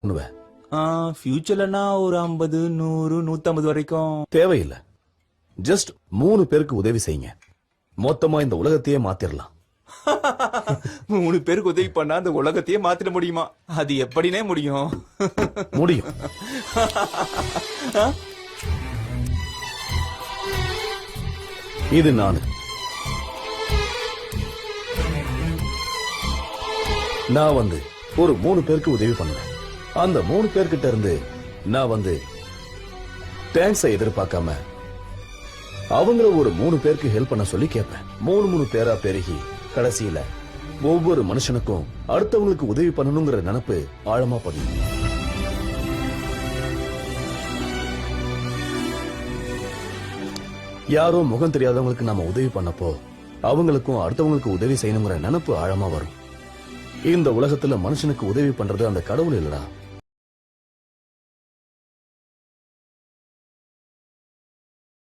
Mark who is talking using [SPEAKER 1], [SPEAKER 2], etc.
[SPEAKER 1] பண்ணுவேன்.
[SPEAKER 2] ஃபியூச்சர்லனா ஒரு 50, 100, 150 வரைக்கும்.
[SPEAKER 1] தேவையில்லை. ஜஸ்ட் 3 பேருக்கு உதவி செய்யுங்க. மொத்தமா இந்த உலகத்தையே மாத்திரலாம்.
[SPEAKER 2] 3 பேருக்கு உதவி பண்ணா அந்த உலகத்தையே மாத்திட முடியுமா? அது எப்படினே முடியும்?
[SPEAKER 1] முடியும். இது நான் ஒரு 3 பேருக்கு உதவி பண்ணுவேன். அந்த 3 பேர்கிட்ட இருந்து நான் தேங்க்ஸை எதிர்பார்க்காம அவங்கள ஒரு 3 பேருக்கு ஹெல்ப் பண்ண சொல்லி கேட்பேன். 3 பேரா பெருகி கடைசியில ஒவ்வொரு மனுஷனுக்கும் அடுத்தவங்களுக்கு உதவி பண்ணணுங்கிற நினைப்பு ஆழமா பதியும். யாரோ முகம் தெரியாதவங்களுக்கு நாம உதவி பண்ணப்போ அவங்களுக்கும் அடுத்தவங்களுக்கு உதவி செய்யணுங்கிற நினைப்பு ஆழமா வரும். இந்த உலகத்துல மனுஷனுக்கு உதவி பண்றது அந்த கடவுள் இல்லடா,